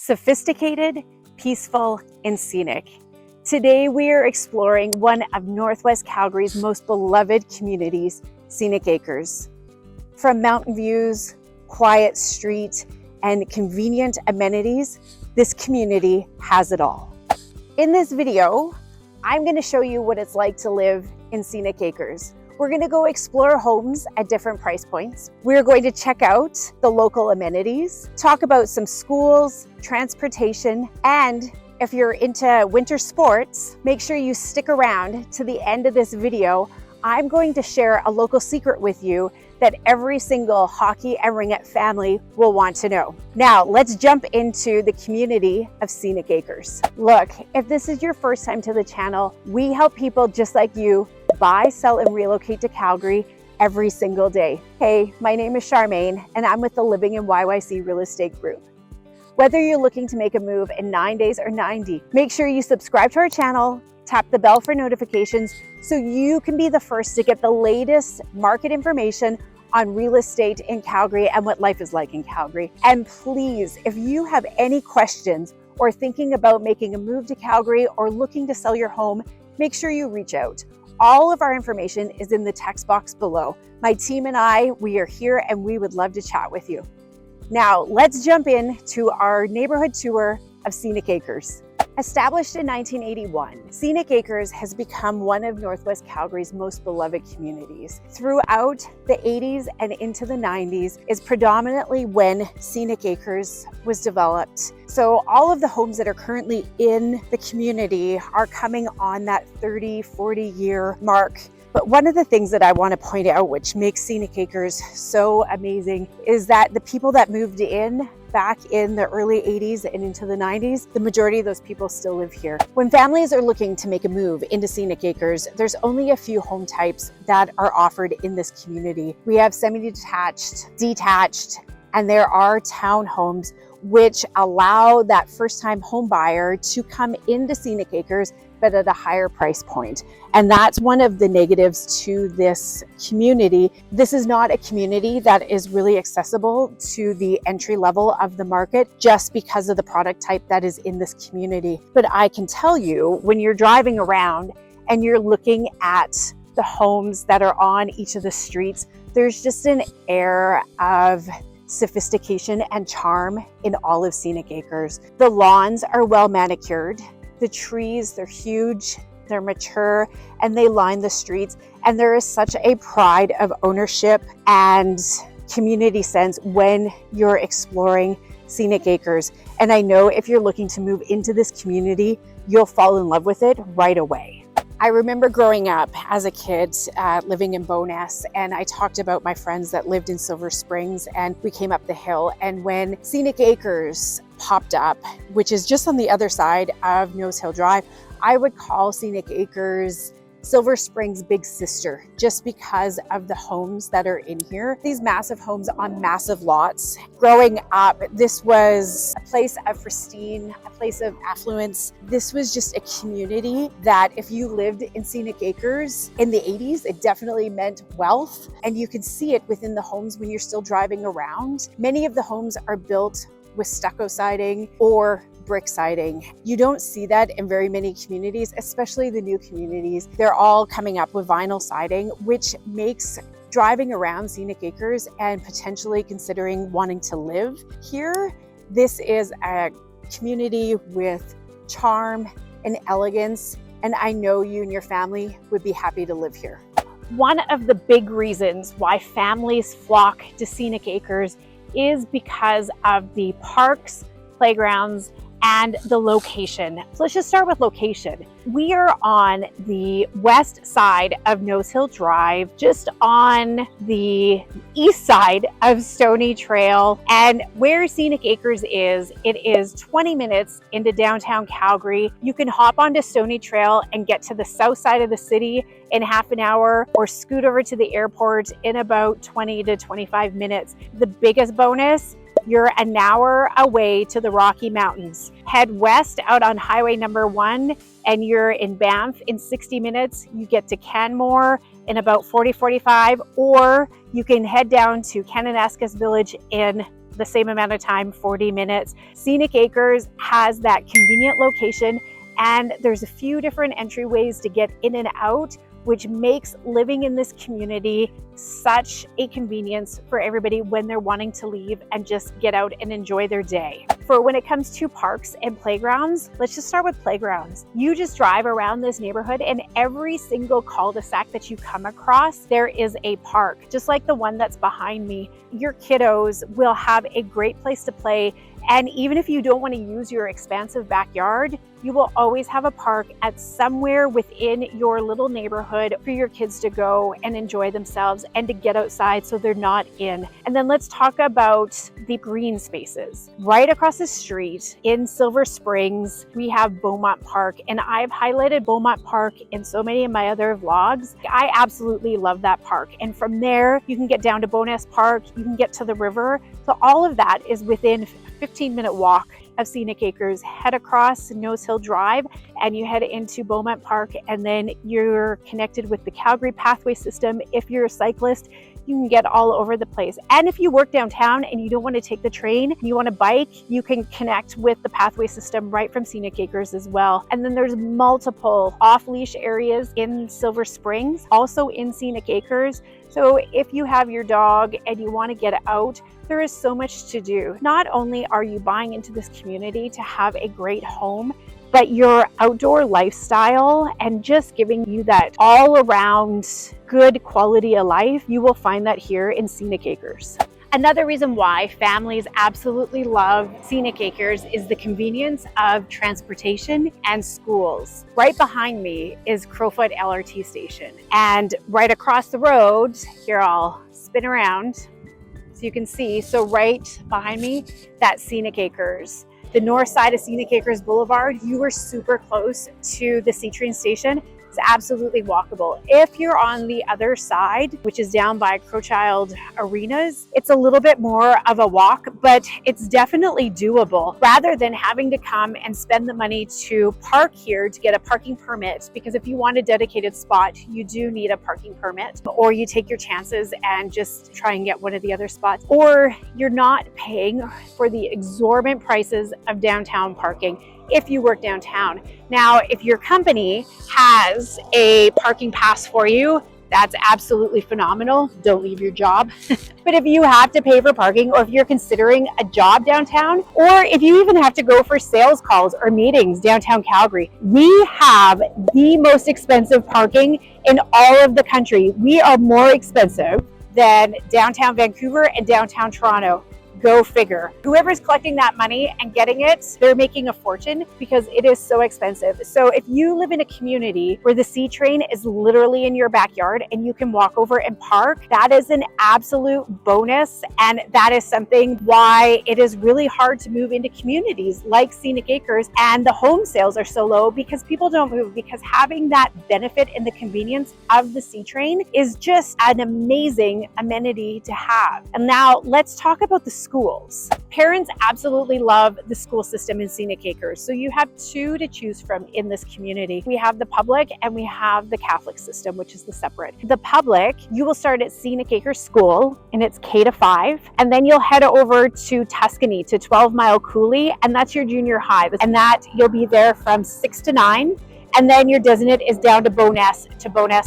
Sophisticated, peaceful, and scenic. Today we are exploring one of Northwest Calgary's most beloved communities, Scenic Acres. From mountain views, quiet street, and convenient amenities, this community has it all. In this video, I'm going to show you what it's like to live in Scenic Acres. We're going to go explore homes at different price points. We're going to check out the local amenities, talk about some schools, transportation, and if you're into winter sports, make sure you stick around to the end of this video. I'm going to share a local secret with you that every single hockey and ringette family will want to know. Now, let's jump into the community of Scenic Acres. Look, if this is your first time to the channel, we help people just like you buy, sell, and relocate to Calgary every single day. Hey, my name is Charmaine, and I'm with the Living in YYC Real Estate Group. Whether you're looking to make a move in 9 days or 90, make sure you subscribe to our channel, tap the bell for notifications so you can be the first to get the latest market information on real estate in Calgary and what life is like in Calgary. And please, if you have any questions or thinking about making a move to Calgary or looking to sell your home, make sure you reach out. All of our information is in the text box below. My team and I, we are here and we would love to chat with you. Now, let's jump into our neighborhood tour of Scenic Acres. Established in 1981, Scenic Acres has become one of Northwest Calgary's most beloved communities. Throughout the 80s and into the 90s is predominantly when Scenic Acres was developed. So all of the homes that are currently in the community are coming on that 30, 40-year mark. But one of the things that I want to point out, which makes Scenic Acres so amazing, is that the people that moved in back in the early 80s and into the 90s, the majority of those people still live here. When families are looking to make a move into Scenic Acres, there's only a few home types that are offered in this community. We have semi-detached, detached, and there are townhomes which allow that first-time home buyer to come into Scenic Acres but at a higher price point. And that's one of the negatives to this community. This is not a community that is really accessible to the entry level of the market just because of the product type that is in this community. But I can tell you, when you're driving around and you're looking at the homes that are on each of the streets, there's just an air of sophistication and charm in all of Scenic Acres. The lawns are well manicured. The trees, they're huge, they're mature, and they line the streets. And there is such a pride of ownership and community sense when you're exploring Scenic Acres. And I know if you're looking to move into this community, you'll fall in love with it right away. I remember growing up as a kid living in Bowness, and I talked about my friends that lived in Silver Springs, and we came up the hill. And when Scenic Acres popped up, which is just on the other side of Nose Hill Drive, I would call Scenic Acres Silver Springs' big sister, just because of the homes that are in here. These massive homes on massive lots. Growing up, this was a place of pristine, a place of affluence. This was just a community that if you lived in Scenic Acres in the 80s, it definitely meant wealth. And you can see it within the homes when you're still driving around. Many of the homes are built with stucco siding or brick siding. You don't see that in very many communities, especially the new communities. They're all coming up with vinyl siding, which makes driving around Scenic Acres and potentially considering wanting to live here. This is a community with charm and elegance, and I know you and your family would be happy to live here. One of the big reasons why families flock to Scenic Acres is because of the parks, playgrounds, and the location. So let's just start with location. We are on the west side of Nose Hill Drive, just on the east side of Stony Trail. And where Scenic Acres is, it is 20 minutes into downtown Calgary. You can hop onto Stony Trail and get to the south side of the city in half an hour, or scoot over to the airport in about 20 to 25 minutes. The biggest bonus, you're an hour away to the Rocky Mountains. Head west out on Highway number 1 and you're in Banff in 60 minutes. You get to Canmore in about 40, 45, or you can head down to Kananaskis Village in the same amount of time, 40 minutes. Scenic Acres has that convenient location, and there's a few different entryways to get in and out, which makes living in this community such a convenience for everybody when they're wanting to leave and just get out and enjoy their day. For when it comes to parks and playgrounds, let's just start with playgrounds. You just drive around this neighborhood and every single cul-de-sac that you come across, there is a park. Just like the one that's behind me, your kiddos will have a great place to play. And even if you don't want to use your expansive backyard, you will always have a park at somewhere within your little neighborhood for your kids to go and enjoy themselves and to get outside so they're not in. And then let's talk about the green spaces. Right across the street in Silver Springs, we have Beaumont Park, and I've highlighted Beaumont Park in so many of my other vlogs. I absolutely love that park. And from there, you can get down to Bowness Park, you can get to the river. So all of that is within a 15-minute walk of Scenic Acres. Head across Nose Hill Drive and you head into Beaumont Park, and then you're connected with the Calgary pathway system. If you're a cyclist, you can get all over the place. And if you work downtown and you don't want to take the train, you want to bike, you can connect with the pathway system right from Scenic Acres as well. And then there's multiple off-leash areas in Silver Springs, also in Scenic Acres. So if you have your dog and you want to get out, there is so much to do. Not only are you buying into this community to have a great home, but your outdoor lifestyle and just giving you that all around good quality of life, you will find that here in Scenic Acres. Another reason why families absolutely love Scenic Acres is the convenience of transportation and schools. Right behind me is Crowfoot LRT station, and right across the road, here I'll spin around so you can see, so right behind me, that's Scenic Acres. The north side of Scenic Acres Boulevard, you are super close to the CTrain station. It's absolutely walkable. If you're on the other side, which is down by Crowchild Arenas, it's a little bit more of a walk, but it's definitely doable rather than having to come and spend the money to park here to get a parking permit. Because if you want a dedicated spot, you do need a parking permit, or you take your chances and just try and get one of the other spots, or you're not paying for the exorbitant prices of downtown parking if you work downtown. Now, if your company has a parking pass for you, that's absolutely phenomenal. Don't leave your job. But if you have to pay for parking, or if you're considering a job downtown, or if you even have to go for sales calls or meetings downtown Calgary, we have the most expensive parking in all of the country. We are more expensive than downtown Vancouver and downtown Toronto. Go figure. Whoever's collecting that money and getting it, they're making a fortune because it is so expensive. So if you live in a community where the CTrain is literally in your backyard and you can walk over and park, that is an absolute bonus. And that is something why it is really hard to move into communities like Scenic Acres, and the home sales are so low because people don't move, because having that benefit and the convenience of the CTrain is just an amazing amenity to have. And now let's talk about the schools. Parents absolutely love the school system in Scenic Acres. So you have two to choose from in this community. We have the public and we have the Catholic system, which is the separate. The public, you will start at Scenic Acres School, and it's K-5, and then you'll head over to Tuscany to 12 Mile Coulee, and that's your junior high. And that you'll be there from 6 to 9, and then your designate is down to Bowness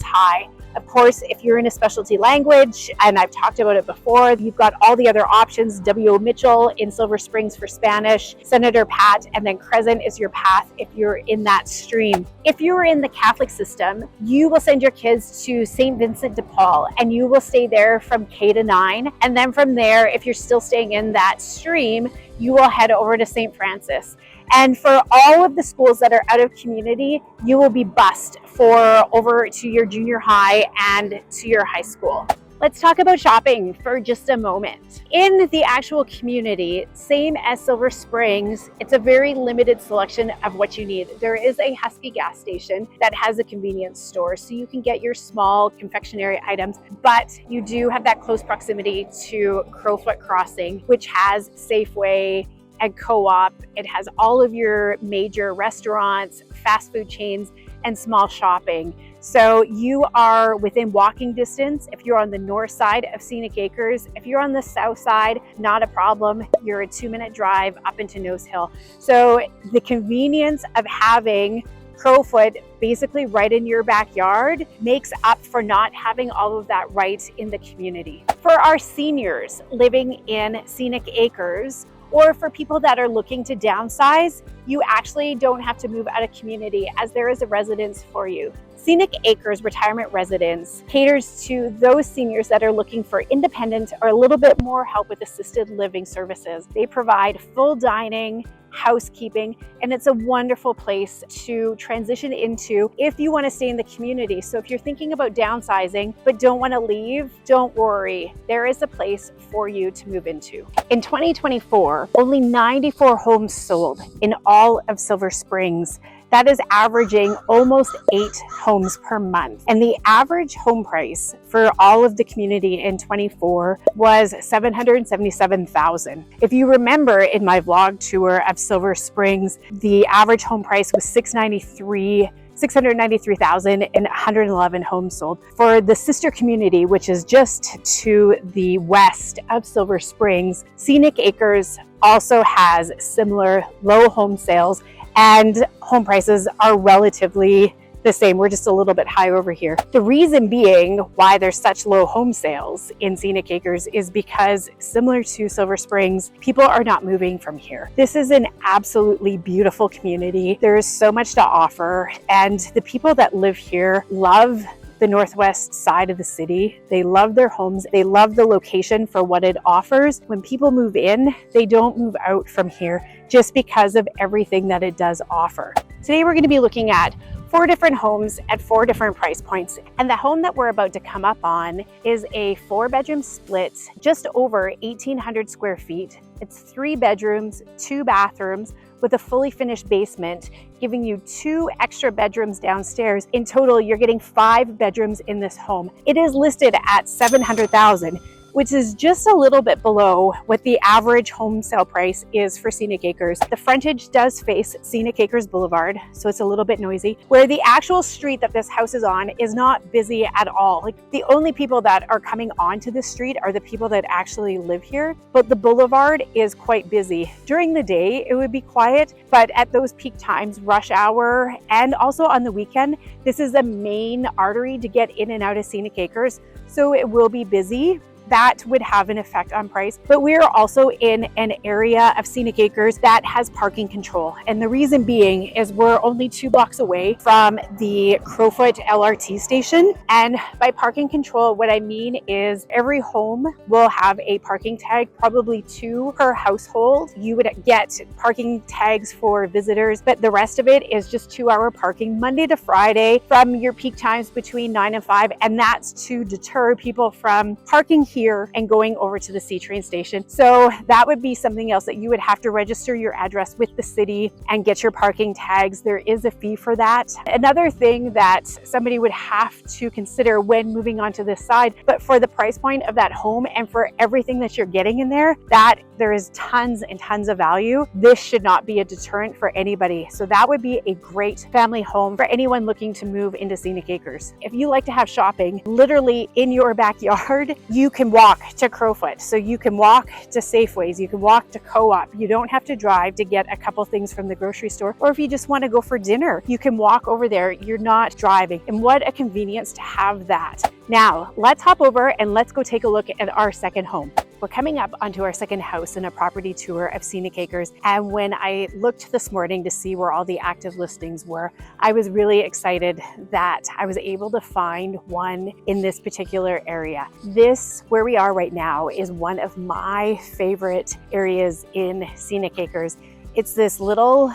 High. Of course, if you're in a specialty language, and I've talked about it before, you've got all the other options. W.O. Mitchell in Silver Springs for Spanish, Senator Pat, and then Crescent is your path if you're in that stream. If you're in the Catholic system, you will send your kids to St. Vincent de Paul, and you will stay there from K to 9. And then from there, if you're still staying in that stream, you will head over to St. Francis. And for all of the schools that are out of community, you will be bused for over to your junior high and to your high school. Let's talk about shopping for just a moment. In the actual community, same as Silver Springs, it's a very limited selection of what you need. There is a Husky gas station that has a convenience store, so you can get your small confectionery items, but you do have that close proximity to Crowfoot Crossing, which has Safeway, and co-op. It has all of your major restaurants, fast food chains, and small shopping. So you are within walking distance if you're on the north side of Scenic Acres. If you're on the south side, not a problem. You're a 2-minute drive up into Nose Hill. So the convenience of having Crowfoot basically right in your backyard makes up for not having all of that right in the community. For our seniors living in Scenic Acres, or for people that are looking to downsize, you actually don't have to move out of community as there is a residence for you. Scenic Acres Retirement Residence caters to those seniors that are looking for independent or a little bit more help with assisted living services. They provide full dining, housekeeping, and it's a wonderful place to transition into if you want to stay in the community. So if you're thinking about downsizing but don't want to leave, don't worry. There is a place for you to move into. In 2024, only 94 homes sold in all of Silver Springs. That is averaging almost 8 homes per month. And the average home price for all of the community in 24 was $777,000. If you remember in my vlog tour of Silver Springs, the average home price was $693,000 and 111 homes sold. For the sister community, which is just to the west of Silver Springs, Scenic Acres also has similar low home sales, and home prices are relatively the same. We're just a little bit high over here. The reason being why there's such low home sales in Scenic Acres is because, similar to Silver Springs, people are not moving from here. This is an absolutely beautiful community. There is so much to offer, and the people that live here love the northwest side of the city. They love their homes. They love the location for what it offers. When people move in, they don't move out from here just because of everything that it does offer. Today we're going to be looking at 4 different homes at 4 different price points. And the home that we're about to come up on is a 4-bedroom split, just over 1,800 square feet. It's 3 bedrooms, 2 bathrooms, with a fully finished basement, giving you 2 extra bedrooms downstairs. In total, you're getting 5 bedrooms in this home. It is listed at $700,000, which is just a little bit below what the average home sale price is for Scenic Acres. The frontage does face Scenic Acres Boulevard, so it's a little bit noisy, where the actual street that this house is on is not busy at all. Like, the only people that are coming onto this street are the people that actually live here, but the boulevard is quite busy. During the day, it would be quiet, but at those peak times, rush hour, and also on the weekend, this is a main artery to get in and out of Scenic Acres, so it will be busy. That would have an effect on price. But we're also in an area of Scenic Acres that has parking control. And the reason being is we're only 2 blocks away from the Crowfoot LRT station. And by parking control, what I mean is every home will have a parking tag, probably 2 per household. You would get parking tags for visitors, but the rest of it is just 2-hour parking Monday to Friday from your peak times between 9 and 5. And that's to deter people from parking here and going over to the CTrain station. So that would be something else that you would have to register your address with the city and get your parking tags. There is a fee for that. Another thing that somebody would have to consider when moving on to this side, but for the price point of that home and for everything that you're getting in there, that there is tons and tons of value. This should not be a deterrent for anybody. So that would be a great family home for anyone looking to move into Scenic Acres. If you like to have shopping literally in your backyard, you can walk to Crowfoot. So you can walk to Safeways, you can walk to Co-op. You don't have to drive to get a couple things from the grocery store. Or if you just want to go for dinner, you can walk over there. You're not driving. And what a convenience to have that. Now, let's hop over and let's go take a look at our second home. We're coming up onto our second house in a property tour of Scenic Acres. And when I looked this morning to see where all the active listings were, I was really excited that I was able to find one in this particular area. This, where we are right now, is one of my favorite areas in Scenic Acres. It's this little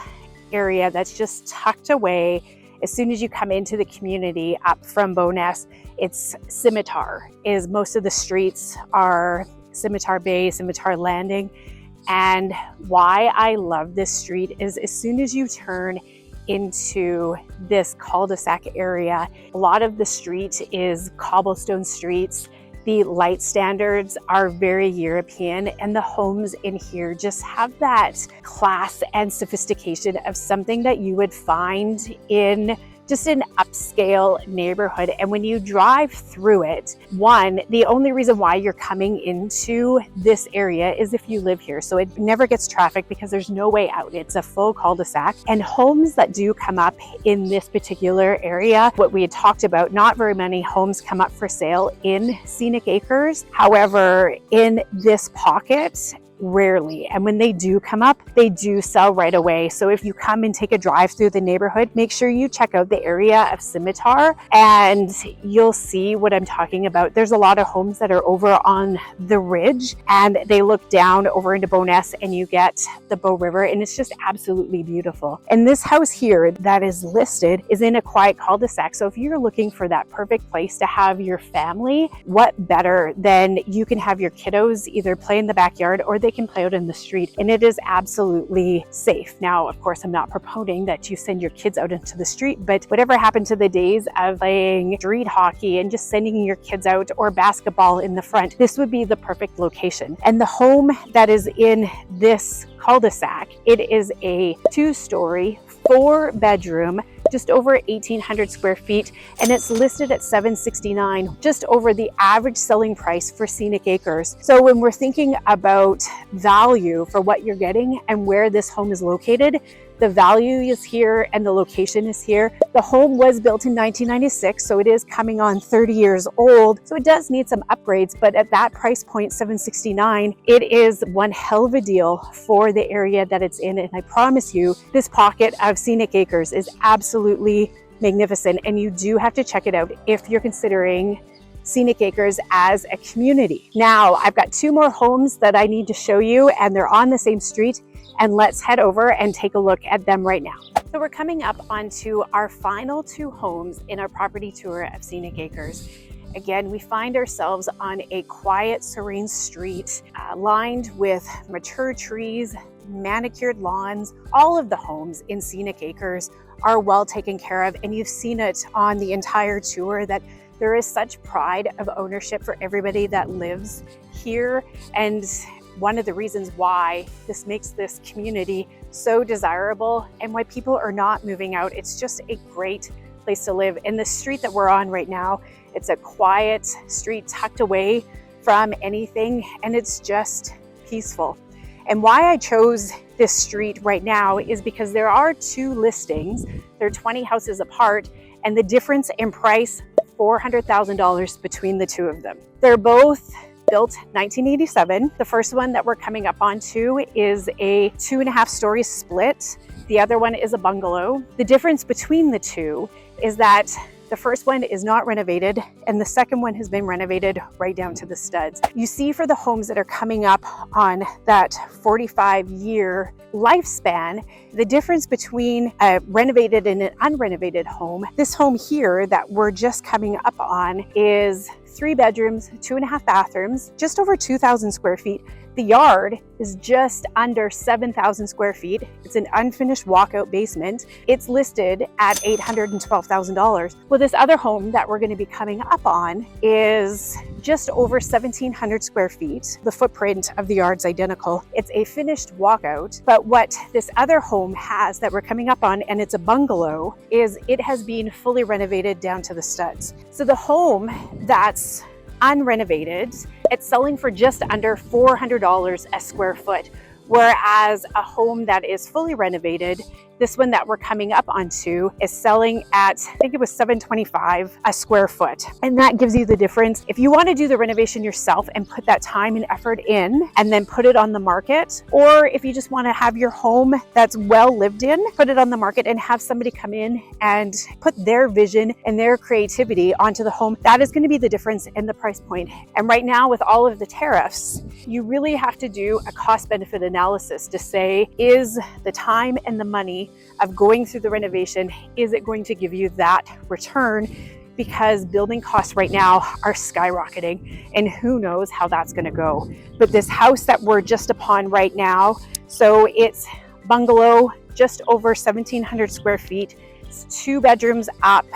area that's just tucked away. As soon as you come into the community up from Bowness, it's Scimitar. Most of the streets are Scimitar Bay, Scimitar Landing. And why I love this street is as soon as you turn into this cul-de-sac area, a lot of the street is cobblestone streets. The light standards are very European, and the homes in here just have that class and sophistication of something that you would find in just an upscale neighborhood. And when you drive through it, one, the only reason why you're coming into this area is if you live here. So it never gets traffic because there's no way out. It's a full cul-de-sac. And homes that do come up in this particular area, what we had talked about, not very many homes come up for sale in Scenic Acres. However, in this pocket, rarely. And when they do come up, they do sell right away. So if you come and take a drive through the neighborhood, make sure you check out the area of Scimitar and you'll see what I'm talking about. There's a lot of homes that are over on the ridge and they look down over into Bowness and you get the Bow River, and it's just absolutely beautiful. And this house here that is listed is in a quiet cul-de-sac. So if you're looking for that perfect place to have your family, what better than you can have your kiddos either play in the backyard or they can play out in the street, and it is absolutely safe. Now, of course, I'm not promoting that you send your kids out into the street, but whatever happened to the days of playing street hockey and just sending your kids out, or basketball in the front, this would be the perfect location. And the home that is in this cul-de-sac, it is a 2-story, 4-bedroom, just over 1,800 square feet, and it's listed at $769, just over the average selling price for Scenic Acres. So when we're thinking about value for what you're getting and where this home is located, the value is here and the location is here. The home was built in 1996, so it is coming on 30 years old. So it does need some upgrades, but at that price point, $769, it is one hell of a deal for the area that it's in. And I promise you, this pocket of Scenic Acres is absolutely magnificent, and you do have to check it out if you're considering Scenic Acres as a community. Now, I've got 2 more homes that I need to show you, and they're on the same street, and let's head over and take a look at them right now. So we're coming up onto our final 2 homes in our property tour of Scenic Acres. Again, we find ourselves on a quiet, serene street lined with mature trees, manicured lawns. All of the homes in Scenic Acres are well taken care of, and you've seen it on the entire tour that there is such pride of ownership for everybody that lives here. And one of the reasons why this makes this community so desirable and why people are not moving out. It's just a great place to live. In the street that we're on right now, it's a quiet street tucked away from anything, and it's just peaceful. And why I chose this street right now is because there are 2 listings. They're 20 houses apart, and the difference in price, $400,000 between the 2 of them. They're both built 1987. The first one that we're coming up onto is a 2.5-story split. The other one is a bungalow. The difference between the 2 is that the first one is not renovated, and the second one has been renovated right down to the studs. You see, for the homes that are coming up on that 45-year lifespan, the difference between a renovated and an unrenovated home, this home here that we're just coming up on is 3 bedrooms, 2.5 bathrooms, just over 2,000 square feet. The yard is just under 7,000 square feet. It's an unfinished walkout basement. It's listed at $812,000. Well, this other home that we're going to be coming up on is just over 1,700 square feet. The footprint of the yard's identical. It's a finished walkout, but what this other home has that we're coming up on, and it's a bungalow, is it has been fully renovated down to the studs. So the home that's unrenovated, it's selling for just under $400 a square foot, whereas a home that is fully renovated, this one that we're coming up onto, is selling at, I think it was $725 a square foot. And that gives you the difference. If you want to do the renovation yourself and put that time and effort in and then put it on the market, or if you just want to have your home that's well lived in, put it on the market and have somebody come in and put their vision and their creativity onto the home, that is going to be the difference in the price point. And right now, with all of the tariffs, you really have to do a cost-benefit analysis to say, is the time and the money of going through the renovation, is it going to give you that return? Because building costs right now are skyrocketing, and who knows how that's going to go. But this house that we're just upon right now, so it's bungalow, just over 1,700 square feet. It's 2 bedrooms up,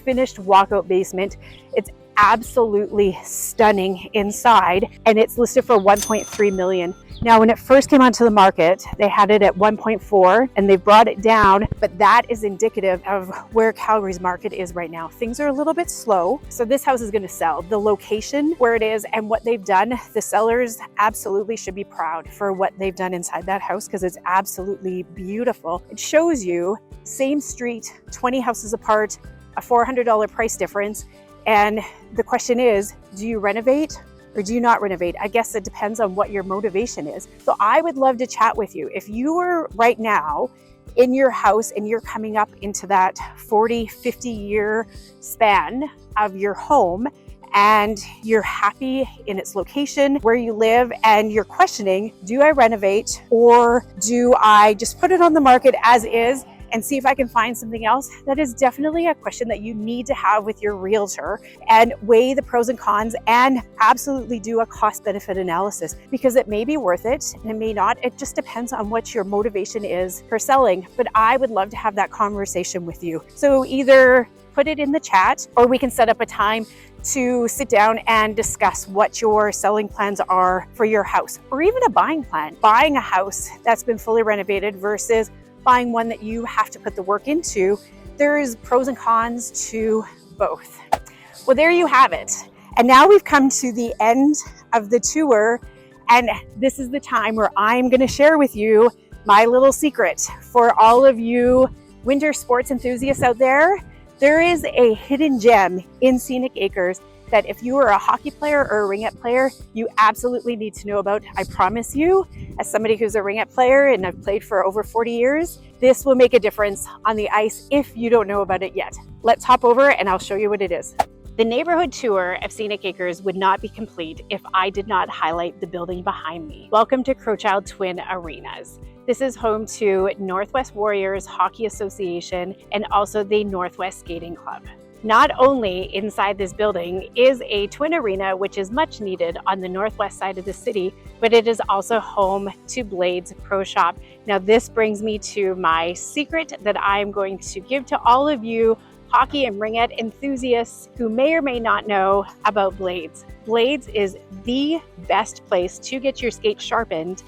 finished walkout basement. It's absolutely stunning inside, and it's listed for 1.3 million. Now, when it first came onto the market, they had it at 1.4 and they've brought it down, but that is indicative of where Calgary's market is right now. Things are a little bit slow, so this house is going to sell. The location where it is and what they've done, the sellers absolutely should be proud for what they've done inside that house because it's absolutely beautiful. It shows you same street, 20 houses apart, a $400 price difference. And the question is, do you renovate or do you not renovate? I guess it depends on what your motivation is. So I would love to chat with you. If you are right now in your house and you're coming up into that 40, 50 year span of your home and you're happy in its location, where you live, and you're questioning, do I renovate or do I just put it on the market as is and see if I can find something else? That is definitely a question that you need to have with your realtor and weigh the pros and cons and absolutely do a cost benefit analysis, because it may be worth it and it may not. It just depends on what your motivation is for selling. But I would love to have that conversation with you. So either put it in the chat or we can set up a time to sit down and discuss what your selling plans are for your house, or even a buying plan. Buying a house that's been fully renovated versus buying one that you have to put the work into. There is pros and cons to both. Well, there you have it. And now we've come to the end of the tour, and this is the time where I'm going to share with you my little secret. For all of you winter sports enthusiasts out there, there is a hidden gem in Scenic Acres that if you are a hockey player or a ringette player, you absolutely need to know about. I promise you, as somebody who's a ringette player and I've played for over 40 years, this will make a difference on the ice if you don't know about it yet. Let's hop over and I'll show you what it is. The neighborhood tour of Scenic Acres would not be complete if I did not highlight the building behind me. Welcome to Crowchild Twin Arenas. This is home to Northwest Warriors Hockey Association and also the Northwest Skating Club. Not only inside this building is a twin arena, which is much needed on the northwest side of the city, but it is also home to Blades Pro Shop. Now, this brings me to my secret that I'm going to give to all of you hockey and ringette enthusiasts who may or may not know about Blades. Blades is the best place to get your skates sharpened.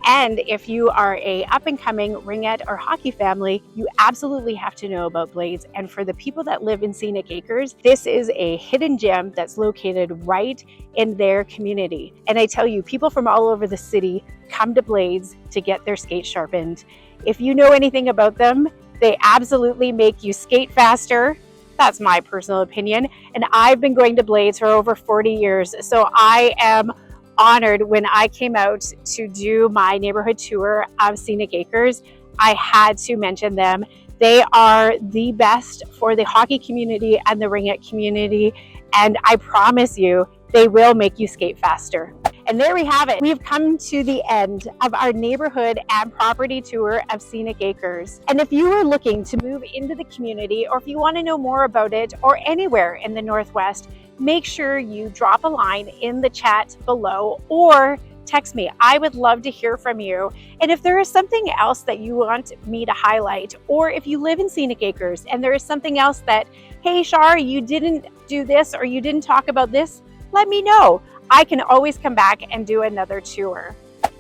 And if you are a up-and-coming ringette or hockey family, you absolutely have to know about Blades. And for the people that live in Scenic Acres, this is a hidden gem that's located right in their community. And I tell you, people from all over the city come to Blades to get their skates sharpened. If you know anything about them, they absolutely make you skate faster. That's my personal opinion. And I've been going to Blades for over 40 years. So I am honored when I came out to do my neighborhood tour of Scenic Acres. I had to mention them. They are the best for the hockey community and the ringette community, and I promise you, they will make you skate faster. And there we have it. We've come to the end of our neighborhood and property tour of Scenic Acres. And if you are looking to move into the community, or if you want to know more about it, or anywhere in the Northwest, make sure you drop a line in the chat below or text me. I would love to hear from you. And if there is something else that you want me to highlight, or if you live in Scenic Acres and there is something else that, hey, Shar, you didn't do this or you didn't talk about this, let me know. I can always come back and do another tour.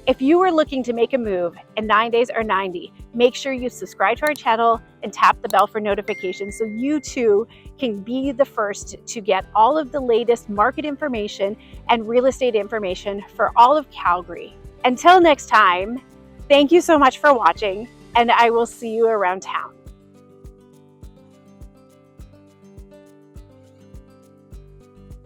If you are looking to make a move in 9 days or 90, make sure you subscribe to our channel and tap the bell for notifications so you too can be the first to get all of the latest market information and real estate information for all of Calgary. Until next time, thank you so much for watching, and I will see you around town.